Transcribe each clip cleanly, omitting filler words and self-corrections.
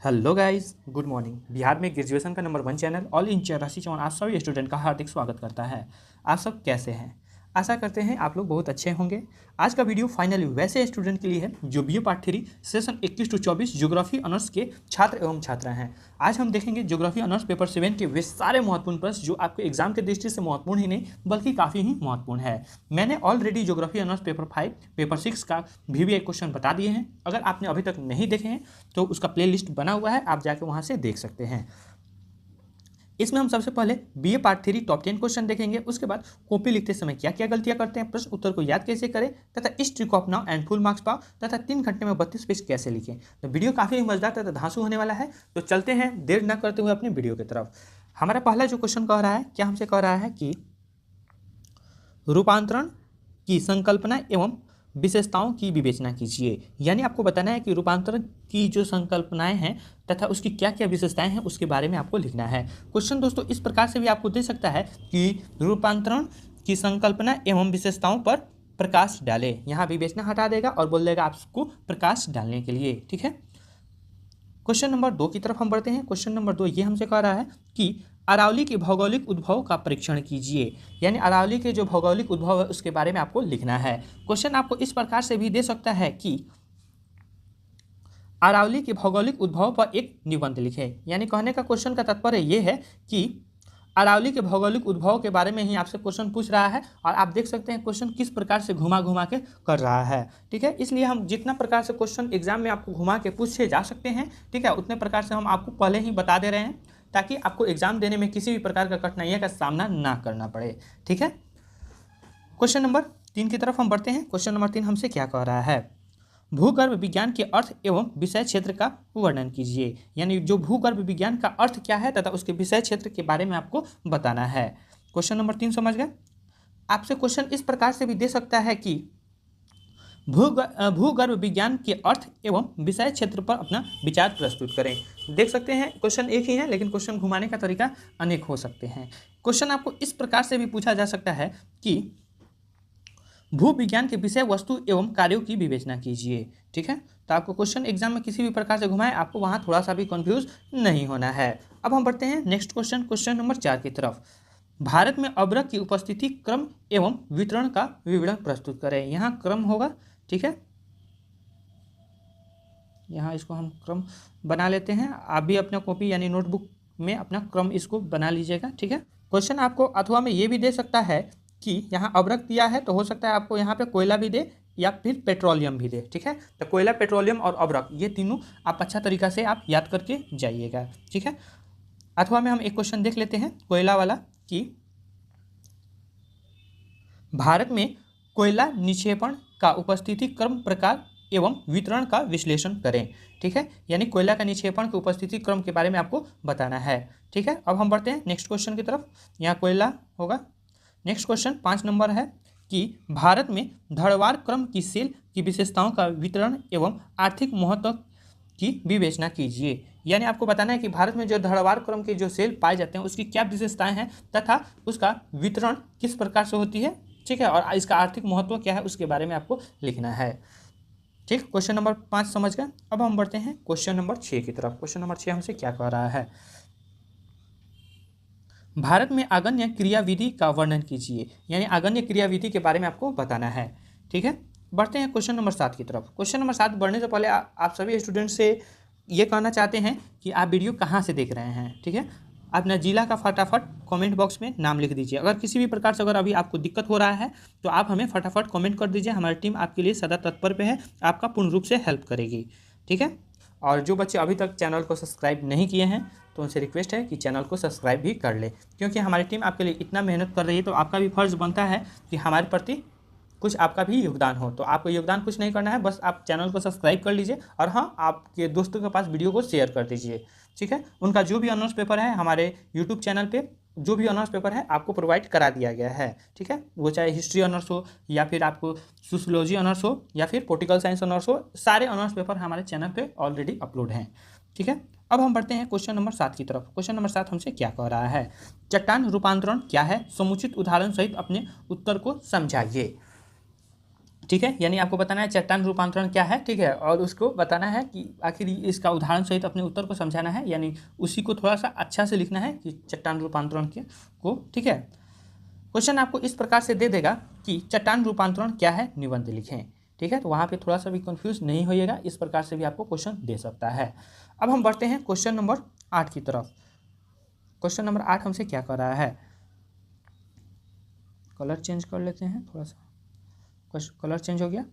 Hello guys, good morning. Bihar में graduation का number 1 channel all India राशि चौहान आप सभी स्टूडेंट का हार्दिक स्वागत करता है। आप सब कैसे हैं? आशा करते हैं आप लोग बहुत अच्छे होंगे। आज का वीडियो फाइनली वैसे स्टूडेंट के लिए है जो बीए पार्ट 3 सेशन 21 से 24 ज्योग्राफी ऑनर्स के छात्र एवं छात्रा हैं। आज हम देखेंगे ज्योग्राफी ऑनर्स पेपर 7 के वे सारे महत्वपूर्ण प्रश्न जो आपके एग्जाम के दृष्टि से महत्वपूर्ण ही नहीं बल्कि काफ़ी ही महत्वपूर्ण है। मैंने already geography honours paper 5 paper 6 का भी एक क्वेश्चन बता दिए हैं। अगर आपने अभी तक नहीं देखे हैं तो उसका प्लेलिस्ट बना हुआ है, आप जाके वहाँ से देख सकते हैं। इसमें हम सबसे पहले बीए पार्ट 3 टॉप 10 क्वेश्चन देखेंगे। उसके बाद कॉपी लिखते समय क्या क्या गलतियां करते हैं, प्रश्न उत्तर को याद कैसे करें तथा इस ट्रिक को अपनाओ एंड फुल मार्क्स पाओ तथा 3 घंटे में 32 पेज कैसे लिखें। तो वीडियो काफ़ी मजेदार तथा धांसू होने वाला है। तो चलते हैं देर न करते हुए अपने वीडियो की तरफ। हमारा पहला जो क्वेश्चन कह रहा है, क्या हमसे कह रहा है कि रूपांतरण की संकल्पना एवं विशेषताओं की विवेचना कीजिए। यानी आपको बताना है कि रूपांतरण की जो संकल्पनाएं हैं तथा उसकी क्या क्या विशेषताएं हैं उसके बारे में आपको लिखना है। क्वेश्चन दोस्तों इस प्रकार से भी आपको दे सकता है कि रूपांतरण की संकल्पना एवं विशेषताओं पर प्रकाश डाले। यहाँ विवेचना हटा देगा और बोल देगा आपको प्रकाश डालने के लिए। ठीक है, क्वेश्चन नंबर 2 की तरफ हम बढ़ते हैं। क्वेश्चन नंबर 2 ये हमसे कह रहा है कि अरावली के भौगोलिक उद्भव का परीक्षण कीजिए। यानी अरावली के जो भौगोलिक उद्भव है उसके बारे में आपको लिखना है। क्वेश्चन आपको इस प्रकार से भी दे सकता है कि अरावली के भौगोलिक उद्भव पर एक निबंध लिखे। यानी कहने का क्वेश्चन का तात्पर्य ये है कि अरावली के भौगोलिक उद्भव के बारे में ही आपसे क्वेश्चन पूछ रहा है और आप देख सकते हैं क्वेश्चन किस प्रकार से घुमा घुमा के कर रहा है। ठीक है, इसलिए हम जितना प्रकार से क्वेश्चन एग्जाम में आपको घुमा के पूछे जा सकते हैं, ठीक है, उतने प्रकार से हम आपको पहले ही बता दे रहे हैं ताकि आपको एग्जाम देने में किसी भी प्रकार का कठिनाइयों का सामना ना करना पड़े। ठीक है, क्वेश्चन नंबर 3 की तरफ हम बढ़ते हैं। क्वेश्चन नंबर 3 हमसे क्या कह रहा है, भूगर्भ विज्ञान के अर्थ एवं विषय क्षेत्र का वर्णन कीजिए। यानी जो भूगर्भ विज्ञान का अर्थ क्या है तथा उसके विषय क्षेत्र के बारे में आपको बताना है। क्वेश्चन नंबर 3 समझ गए। आपसे क्वेश्चन इस प्रकार से भी दे सकता है कि भूगर्भ विज्ञान के अर्थ एवं विषय क्षेत्र पर अपना विचार प्रस्तुत करें। देख सकते हैं क्वेश्चन एक ही है लेकिन क्वेश्चन घुमाने का तरीका अनेक हो सकते हैं। क्वेश्चन आपको इस प्रकार से भी पूछा जा सकता है कि भू विज्ञान के विषय वस्तु एवं कार्यों की विवेचना कीजिए। ठीक है, तो आपको क्वेश्चन एग्जाम में किसी भी प्रकार से घुमाए आपको वहां थोड़ा सा भी कंफ्यूज नहीं होना है। अब हम बढ़ते हैं नेक्स्ट क्वेश्चन, क्वेश्चन नंबर 4 की तरफ। भारत में अभ्रक की उपस्थिति, क्रम एवं वितरण का विवरण प्रस्तुत करें। यहाँ क्रम होगा। ठीक है, यहाँ इसको हम क्रम बना लेते हैं। आप भी अपना कॉपी यानी नोटबुक में अपना क्रम इसको बना लीजिएगा। ठीक है, क्वेश्चन आपको अथवा में ये भी दे सकता है कि यहाँ अभ्रक दिया है तो हो सकता है आपको यहाँ पे कोयला भी दे या फिर पेट्रोलियम भी दे। ठीक है, तो कोयला, पेट्रोलियम और अभ्रक ये तीनों आप अच्छा तरीका से आप याद करके जाइएगा। ठीक है, अथवा में हम एक क्वेश्चन देख लेते हैं कोयला वाला कि भारत में कोयला निक्षेपण का उपस्थिति, क्रम, प्रकार एवं वितरण का विश्लेषण करें। ठीक है, यानी कोयला का निक्षेपण की उपस्थिति, क्रम के बारे में आपको बताना है। ठीक है, अब हम बढ़ते हैं नेक्स्ट क्वेश्चन की तरफ। यहाँ कोयला होगा। नेक्स्ट क्वेश्चन 5 नंबर है कि भारत में धड़वार क्रम की सेल की विशेषताओं का वितरण एवं आर्थिक महत्व की विवेचना कीजिए। यानी आपको बताना है कि भारत में जो धड़वार क्रम के जो सेल पाए जाते हैं उसकी क्या विशेषताएं हैं तथा उसका वितरण किस प्रकार से होती है। ठीक है, और इसका आर्थिक महत्व क्या है उसके बारे में आपको लिखना है। ठीक, क्वेश्चन नंबर 5 समझ गए। अब हम बढ़ते हैं क्वेश्चन नंबर 6 की तरफ। क्वेश्चन नंबर 6 हमसे क्या कह रहा है, भारत में आगन्य क्रियाविधि का वर्णन कीजिए। यानी आगन्य क्रियाविधि के बारे में आपको बताना है। ठीक है, बढ़ते हैं क्वेश्चन नंबर 7 की तरफ। क्वेश्चन नंबर 7 बढ़ने से पहले आप सभी स्टूडेंट से ये कहना चाहते हैं कि आप वीडियो कहाँ से देख रहे हैं। ठीक है, अपना जिला का फटाफट कमेंट बॉक्स में नाम लिख दीजिए। अगर किसी भी प्रकार से अगर अभी आपको दिक्कत हो रहा है तो आप हमें फटाफट कमेंट कर दीजिए। हमारी टीम आपके लिए सदा तत्पर पे है, आपका पूर्ण रूप से हेल्प करेगी। ठीक है, और जो बच्चे अभी तक चैनल को सब्सक्राइब नहीं किए हैं तो उनसे रिक्वेस्ट है कि चैनल को सब्सक्राइब भी कर ले, क्योंकि हमारी टीम आपके लिए इतना मेहनत कर रही है तो आपका भी फर्ज बनता है कि हमारे प्रति कुछ आपका भी योगदान हो। तो आपको योगदान कुछ नहीं करना है, बस आप चैनल को सब्सक्राइब कर लीजिए और हाँ, आपके दोस्तों के पास वीडियो को शेयर कर दीजिए। ठीक है, उनका जो भी ऑनर्स पेपर है हमारे यूट्यूब चैनल पे जो भी ऑनर्स पेपर है आपको प्रोवाइड करा दिया गया है। ठीक है, वो चाहे हिस्ट्री ऑनर्स हो या फिर आपको सोशियोलॉजी ऑनर्स हो या फिर पॉलिटिकल साइंस ऑनर्स हो, सारे ऑनर्स पेपर हमारे चैनल पे ऑलरेडी अपलोड हैं। ठीक है, अब हम बढ़ते हैं क्वेश्चन नंबर 7 की तरफ। क्वेश्चन नंबर 7 हमसे क्या कह रहा है, चट्टान रूपांतरण क्या है, समुचित उदाहरण सहित अपने उत्तर को समझाइए। ठीक है, यानी आपको बताना है चट्टान रूपांतरण क्या है, ठीक है, और उसको बताना है कि आखिर इसका उदाहरण सहित अपने उत्तर को समझाना है, यानी उसी को थोड़ा सा अच्छा से लिखना है कि चट्टान रूपांतरण को, ठीक है। क्वेश्चन आपको इस प्रकार से दे देगा कि चट्टान रूपांतरण क्या है, निबंध लिखें, ठीक है। तो वहाँ पे थोड़ा सा भी कंफ्यूज नहीं होइएगा, इस प्रकार से भी आपको क्वेश्चन दे सकता है। अब हम बढ़ते हैं क्वेश्चन नंबर 8 की तरफ। क्वेश्चन नंबर 8 हमसे क्या कर रहा है, कलर चेंज कर लेते हैं थोड़ा सा, कलर चेंज हो गया।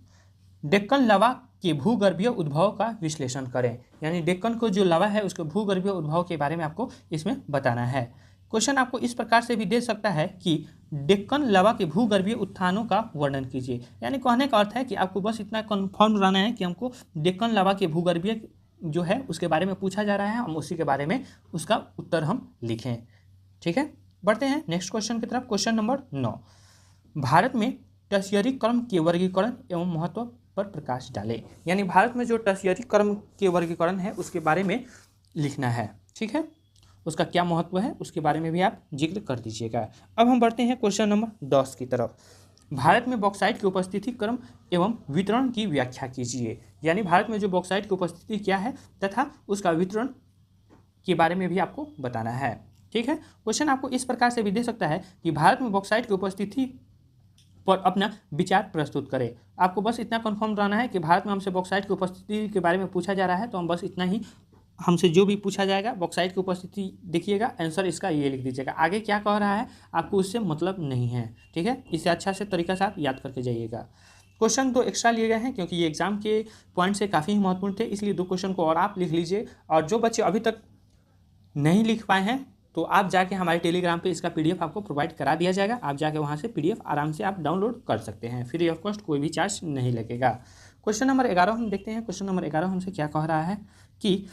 डेक्कन लावा के भूगर्भीय उद्भव का विश्लेषण करें, यानी डेक्कन को जो लावा है उसके भूगर्भीय उद्भव के बारे में आपको इसमें बताना है। क्वेश्चन आपको इस प्रकार से भी दे सकता है कि डेक्कन लावा के भूगर्भीय उत्थानों का वर्णन कीजिए, यानी कहने का अर्थ है कि आपको बस इतना कन्फर्म रहना है कि हमको डेक्कन लावा के भूगर्भीय जो है उसके बारे में पूछा जा रहा है, हम उसी के बारे में उसका उत्तर हम लिखें, ठीक है। बढ़ते हैं नेक्स्ट क्वेश्चन की तरफ। क्वेश्चन नंबर 9, भारत में टर्शियरी क्रम के वर्गीकरण एवं महत्व पर प्रकाश डालें, यानी भारत में जो टर्शियरी क्रम के वर्गीकरण है उसके बारे में लिखना है, ठीक है, उसका क्या महत्व है उसके बारे में भी आप जिक्र कर दीजिएगा। अब हम बढ़ते हैं क्वेश्चन नंबर 10 की तरफ। भारत में बॉक्साइट की उपस्थिति, क्रम एवं वितरण की व्याख्या कीजिए, यानी भारत में जो बॉक्साइट की उपस्थिति क्या है तथा उसका वितरण के बारे में भी आपको बताना है, ठीक है। क्वेश्चन आपको इस प्रकार से भी दे सकता है कि भारत में बॉक्साइट की उपस्थिति पर अपना विचार प्रस्तुत करें। आपको बस इतना कंफर्म रहना है कि भारत में हमसे बॉक्साइट की उपस्थिति के बारे में पूछा जा रहा है, तो हम बस इतना ही, हमसे जो भी पूछा जाएगा बॉक्साइट की उपस्थिति देखिएगा, आंसर इसका ये लिख दीजिएगा, आगे क्या कह रहा है आपको उससे मतलब नहीं है, ठीक है। इसे अच्छा से तरीका से आप याद करके जाइएगा। क्वेश्चन 2 एक्स्ट्रा लिए गए हैं क्योंकि ये एग्जाम के पॉइंट से काफ़ी महत्वपूर्ण थे, इसलिए 2 क्वेश्चन को और आप लिख लीजिए। और जो बच्चे अभी तक नहीं लिख पाए हैं तो आप जाके हमारे टेलीग्राम पे इसका पीडीएफ आपको प्रोवाइड करा दिया जाएगा, आप जाके वहाँ से पीडीएफ आराम से आप डाउनलोड कर सकते हैं, फ्री ऑफ कॉस्ट, कोई भी चार्ज नहीं लगेगा। क्वेश्चन नंबर 11 हम देखते हैं। क्वेश्चन नंबर 11 हमसे क्या कह रहा है कि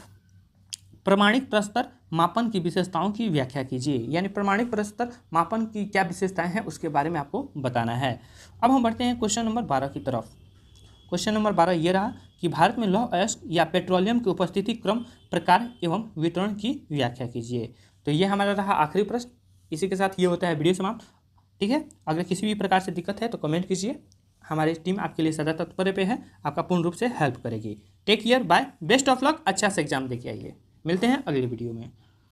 प्रमाणिक प्रस्तर मापन की विशेषताओं की व्याख्या कीजिए, यानी प्रमाणिक प्रस्तर मापन की क्या विशेषताएं हैं उसके बारे में आपको बताना है। अब हम बढ़ते हैं क्वेश्चन नंबर 12 की तरफ। क्वेश्चन नंबर 12 ये रहा कि भारत में लौह अयस्क या पेट्रोलियम की उपस्थिति, क्रम, प्रकार एवं वितरण की व्याख्या कीजिए। तो ये हमारा रहा आखिरी प्रश्न, इसी के साथ ये होता है वीडियो समाप्त, ठीक है। अगर किसी भी प्रकार से दिक्कत है तो कमेंट कीजिए, हमारी टीम आपके लिए सदा तत्पर पे है, आपका पूर्ण रूप से हेल्प करेगी। Take care, bye, best of luck, अच्छा से एग्जाम देके आइए। मिलते हैं अगली वीडियो में।